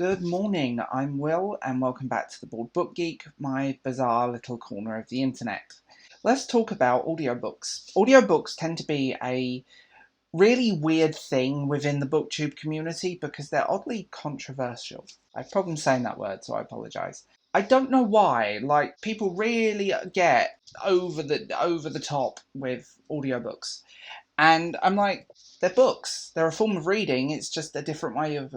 Good morning, I'm Will and welcome back to the Bored Book Geek, my bizarre little corner of the internet. Let's talk about audiobooks. Audiobooks tend to be a really weird thing within the booktube community because they're oddly controversial. I have problems saying that word, so I apologise. I don't know why, people really get over the top with audiobooks. And I'm like, they're books. They're a form of reading. It's just a different way of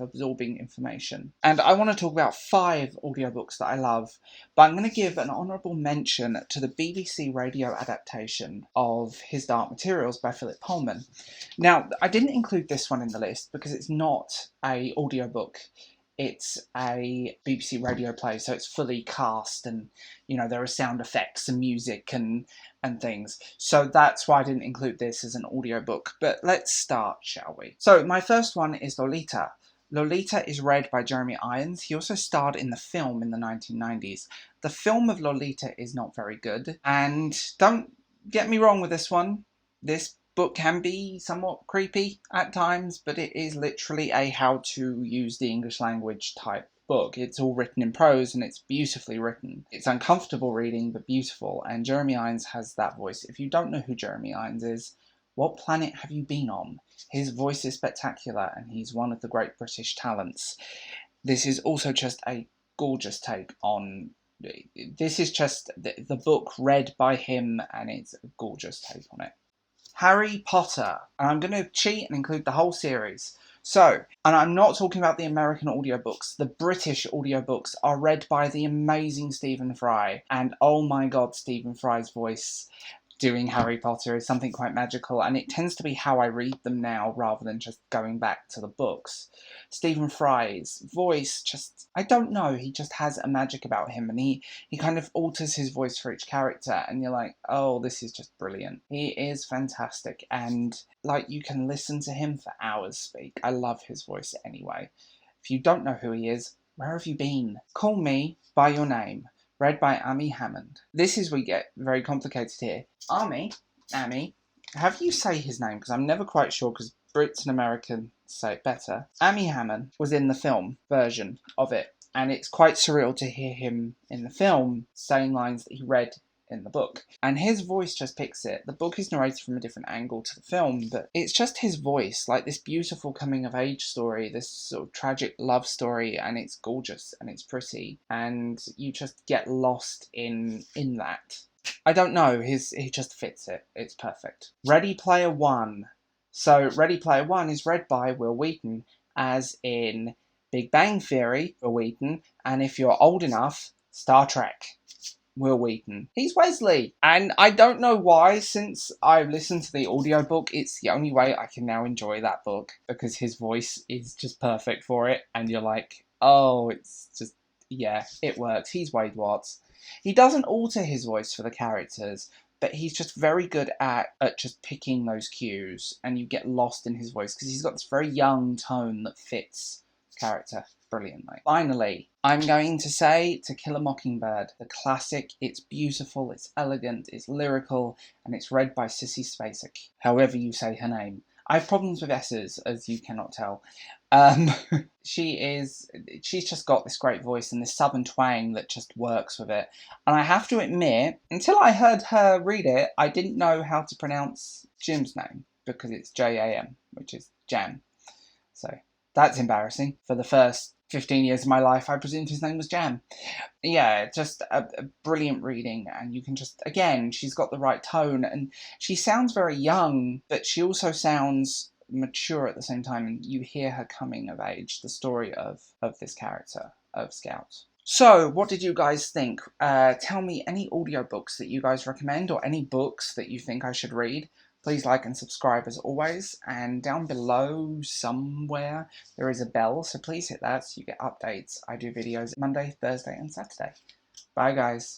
absorbing information. And I want to talk about 5 audiobooks that I love, but I'm going to give an honourable mention to the BBC radio adaptation of His Dark Materials by Philip Pullman. Now, I didn't include this one in the list because it's not an audiobook. It's a BBC radio play, so it's fully cast and, there are sound effects and music and things. So that's why I didn't include this as an audiobook. But let's start, shall we? So my first one is Lolita. Lolita is read by Jeremy Irons. He also starred in the film in the 1990s. The film of Lolita is not very good. And don't get me wrong with this one. This book can be somewhat creepy at times, but it is literally a how to use the English language type book. It's all written in prose and it's beautifully written. It's uncomfortable reading, but beautiful, and Jeremy Irons has that voice. If you don't know who Jeremy Irons is, what planet have you been on? His voice is spectacular and he's one of the great British talents. This is also just a gorgeous take on this is just the book read by him, and it's a gorgeous take on it. Harry Potter, and I'm going to cheat and include the whole series. So, and I'm not talking about the American audiobooks, the British audiobooks are read by the amazing Stephen Fry, and oh my god, Stephen Fry's voice doing Harry Potter is something quite magical, and it tends to be how I read them now rather than just going back to the books. Stephen Fry's voice just, I don't know, he just has a magic about him, and he kind of alters his voice for each character, and you're like, oh, this is just brilliant. He is fantastic, and you can listen to him for hours speak. I love his voice anyway. If you don't know who he is, where have you been? Call Me by Your Name, read by Amy Hammond. This is where we get very complicated here. Amy, have you say his name? Because I'm never quite sure, because Brits and Americans say it better. Amy Hammond was in the film version of it, and it's quite surreal to hear him in the film saying lines that he read in the book. And his voice just picks it. The book is narrated from a different angle to the film, but it's just his voice, like this beautiful coming-of-age story, this sort of tragic love story, and it's gorgeous, and it's pretty, and you just get lost in that. I don't know, he just fits it. It's perfect. Ready Player One. So, Ready Player One is read by Will Wheaton, as in Big Bang Theory, Will Wheaton, and if you're old enough, Star Trek, Will Wheaton. He's Wesley. And I don't know why, since I've listened to the audiobook, it's the only way I can now enjoy that book, because his voice is just perfect for it, and you're like, oh, it's just, yeah, it works. He's Wade Watts. He doesn't alter his voice for the characters, but he's just very good at just picking those cues, and you get lost in his voice, because he's got this very young tone that fits his character brilliantly. Finally, I'm going to say To Kill a Mockingbird, the classic. It's beautiful, it's elegant, it's lyrical, and it's read by Sissy Spacek, however you say her name. I have problems with S's, as you cannot tell. She's just got this great voice and this southern twang that just works with it. And I have to admit, until I heard her read it, I didn't know how to pronounce Jim's name, because it's J-A-M, which is Jam. So that's embarrassing. For the first 15 years of my life, I presumed his name was Jam. Yeah, just a brilliant reading, and you can just, again, she's got the right tone, and she sounds very young, but she also sounds mature at the same time, and you hear her coming of age, the story of this character, of Scout. So, what did you guys think? Tell me any audiobooks that you guys recommend, or any books that you think I should read. Please like and subscribe as always, and down below somewhere there is a bell, so please hit that so you get updates. I do videos Monday, Thursday and Saturday. Bye guys.